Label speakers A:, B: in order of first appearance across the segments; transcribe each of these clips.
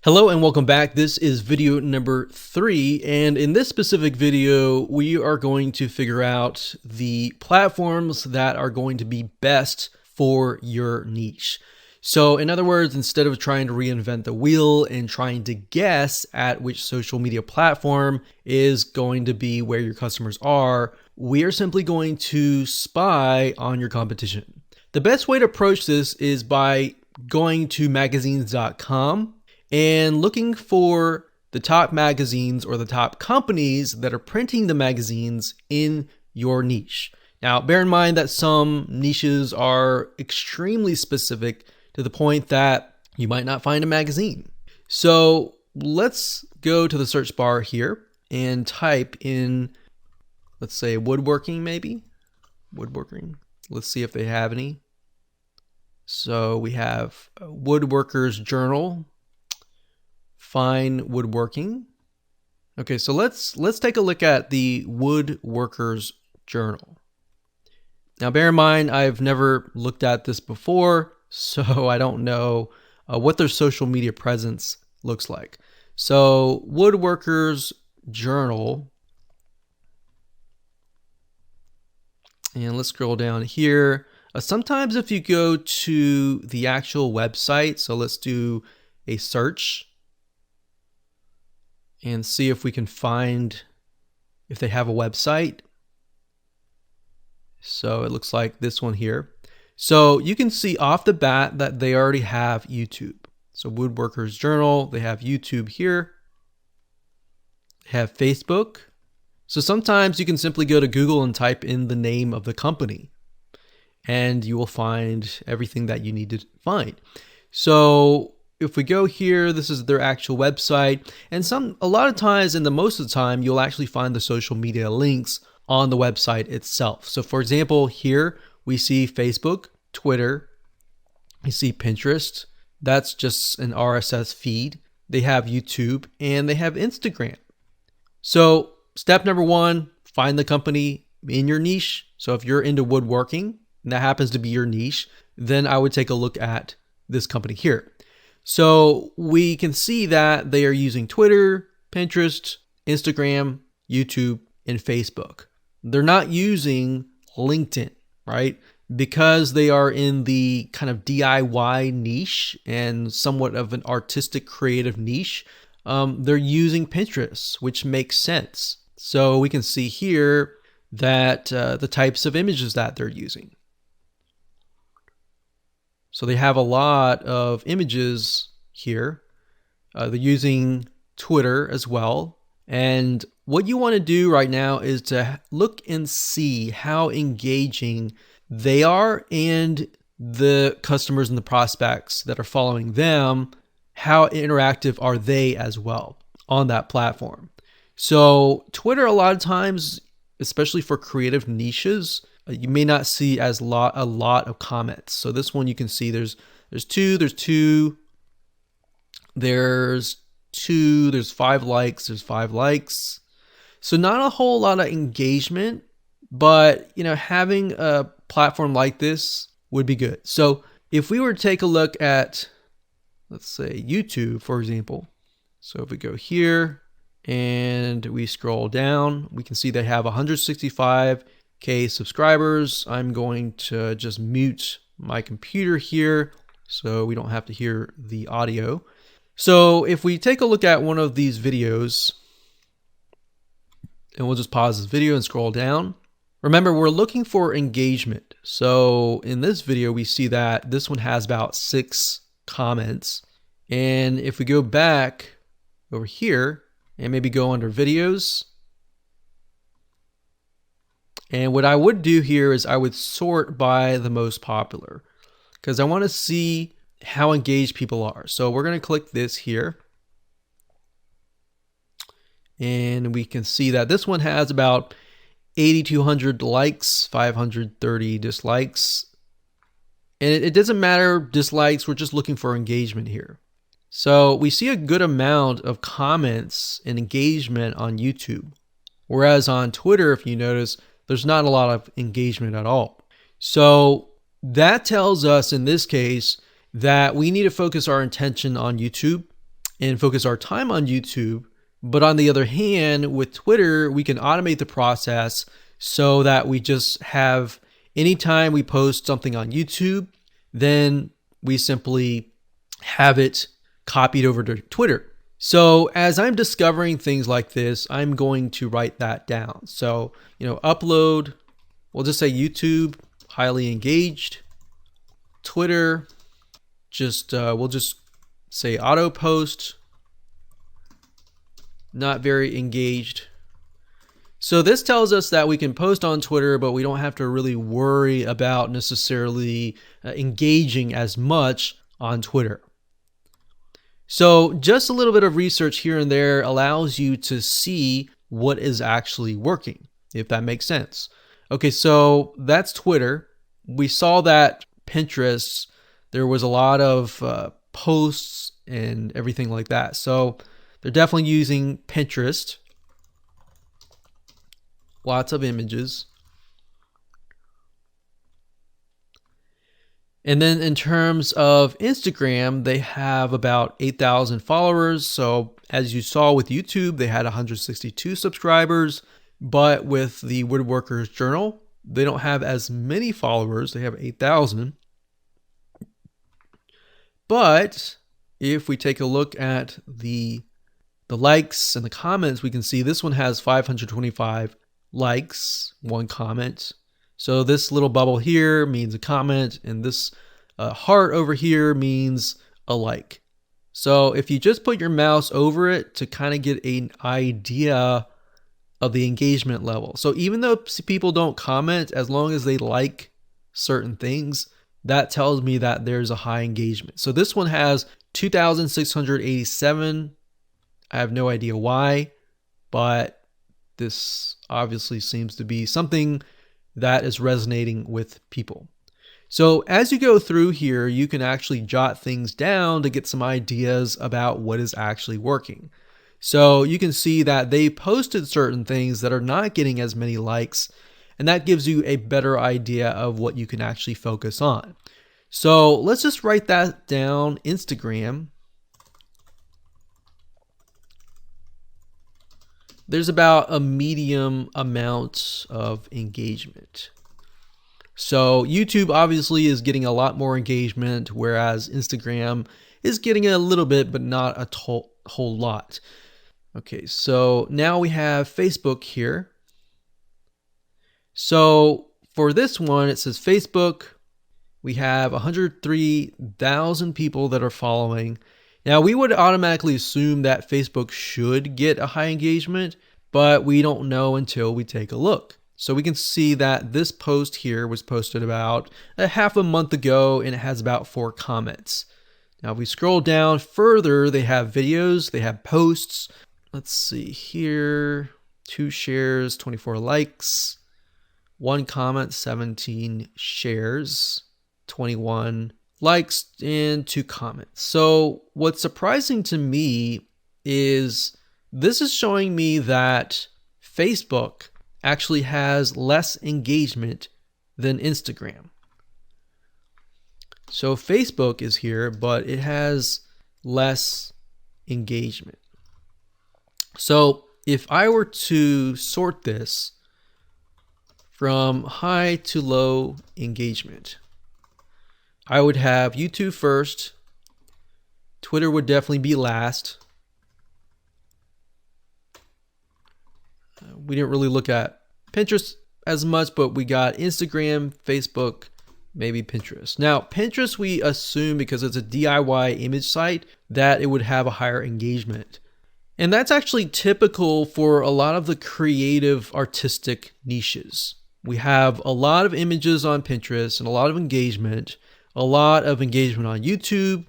A: Hello and welcome back. This is video number 3, and in this specific video we are going to figure out the platforms that are going to be best for your niche. So in other words, instead of trying to reinvent the wheel and trying to guess at which social media platform is going to be where your customers are, we are simply going to spy on your competition. The best way to approach this is by going to magazines.com and looking for the top magazines or the top companies that are printing the magazines in your niche. Now, bear in mind that some niches are extremely specific to the point that you might not find a magazine. So let's go to the search bar here and type in, let's say, woodworking maybe. Woodworking. Let's see if they have any. So we have Woodworkers Journal. Fine woodworking. Okay, so let's take a look at the Woodworkers Journal. Now, bear in mind, I've never looked at this before, so I don't know what their social media presence looks like. So, Woodworkers Journal, and let's scroll down here. Sometimes if you go to the actual website, so let's do a search and see if we can find if they have a website. So it looks like this one here. So you can see off the bat that they already have YouTube. So Woodworkers Journal, they have YouTube here. They have Facebook. So sometimes you can simply go to Google and type in the name of the company, and you will find everything that you need to find. So if we go here, this is their actual website, and a lot of times, and the most of the time, you'll actually find the social media links on the website itself. So for example, here we see Facebook, Twitter, we see Pinterest. That's just an RSS feed. They have YouTube and they have Instagram. So step number 1, find the company in your niche. So if you're into woodworking and that happens to be your niche, then I would take a look at this company here. So we can see that they are using Twitter, Pinterest, Instagram, YouTube, and Facebook. They're not using LinkedIn, right? Because they are in the kind of DIY niche and somewhat of an artistic creative niche, they're using Pinterest, which makes sense. So we can see here that the types of images that they're using. So they have a lot of images here. They're using Twitter as well. And what you want to do right now is to look and see how engaging they are and the customers and the prospects that are following them, how interactive are they as well on that platform. So Twitter, a lot of times, especially for creative niches, you may not see a lot of comments. So this one you can see there's 2, there's 5 likes, there's 5 likes. So not a whole lot of engagement, but having a platform like this would be good. So if we were to take a look at, let's say, YouTube, for example. So if we go here and we scroll down, we can see they have 165K subscribers. I'm going to just mute my computer here so we don't have to hear the audio. So if we take a look at one of these videos, and we'll just pause this video and scroll down. Remember, we're looking for engagement. So in this video, we see that this one has about 6 comments. And if we go back over here and maybe go under videos, and what I would do here is I would sort by the most popular because I want to see how engaged people are. So we're going to click this here. And we can see that this one has about 8,200 likes, 530 dislikes. And it doesn't matter dislikes, we're just looking for engagement here. So we see a good amount of comments and engagement on YouTube. Whereas on Twitter, if you notice, there's not a lot of engagement at all. So that tells us in this case that we need to focus our attention on YouTube and focus our time on YouTube. But on the other hand, with Twitter, we can automate the process so that we just have, anytime we post something on YouTube, then we simply have it copied over to Twitter. So as I'm discovering things like this, I'm going to write that down. So, upload, we'll just say YouTube, highly engaged. Twitter, we'll just say auto post, not very engaged. So this tells us that we can post on Twitter, but we don't have to really worry about necessarily engaging as much on Twitter. So just a little bit of research here and there allows you to see what is actually working, if that makes sense. Okay, so that's Twitter. We saw that Pinterest, there was a lot of posts and everything like that. So they're definitely using Pinterest. Lots of images. And then in terms of Instagram, they have about 8,000 followers. So as you saw with YouTube, they had 162 subscribers. But with the Woodworkers Journal, they don't have as many followers. They have 8,000. But if we take a look at the likes and the comments, we can see this one has 525 likes, 1 comment. So this little bubble here means a comment, and this heart over here means a like. So if you just put your mouse over it to kind of get an idea of the engagement level. So even though people don't comment, as long as they like certain things, that tells me that there's a high engagement. So this one has 2,687. I have no idea why, but this obviously seems to be something that is resonating with people. So as you go through here, you can actually jot things down to get some ideas about what is actually working. So you can see that they posted certain things that are not getting as many likes, and that gives you a better idea of what you can actually focus on. So let's just write that down. Instagram. There's about a medium amount of engagement. So YouTube obviously is getting a lot more engagement, whereas Instagram is getting a little bit, but not a whole lot. Okay, so now we have Facebook here. So for this one, it says Facebook. We have 103,000 people that are following. Now, we would automatically assume that Facebook should get a high engagement, but we don't know until we take a look. So we can see that this post here was posted about a half a month ago, and it has about 4 comments. Now, if we scroll down further, they have videos, they have posts. Let's see here, 2 shares, 24 likes, 1 comment, 17 shares, 21 likes, and 2 comments. So what's surprising to me is this is showing me that Facebook actually has less engagement than Instagram. So Facebook is here, but it has less engagement. So if I were to sort this from high to low engagement, I would have YouTube first. Twitter would definitely be last. We didn't really look at Pinterest as much, but we got Instagram, Facebook, maybe Pinterest. Now, Pinterest, we assume because it's a DIY image site that it would have a higher engagement. And that's actually typical for a lot of the creative artistic niches. We have a lot of images on Pinterest and a lot of engagement on YouTube.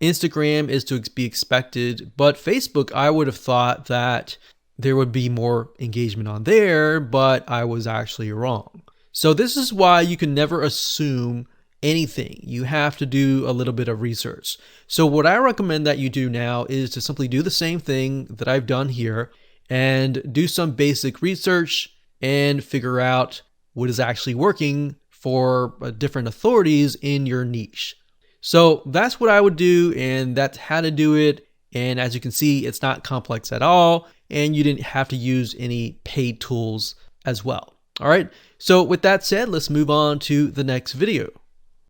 A: Instagram is to be expected, but Facebook, I would have thought that there would be more engagement on there, but I was actually wrong. So this is why you can never assume anything. You have to do a little bit of research. So what I recommend that you do now is to simply do the same thing that I've done here and do some basic research and figure out what is actually working for different authorities in your niche. So that's what I would do, and that's how to do it. And as you can see, it's not complex at all, and you didn't have to use any paid tools as well. All right, so with that said, let's move on to the next video.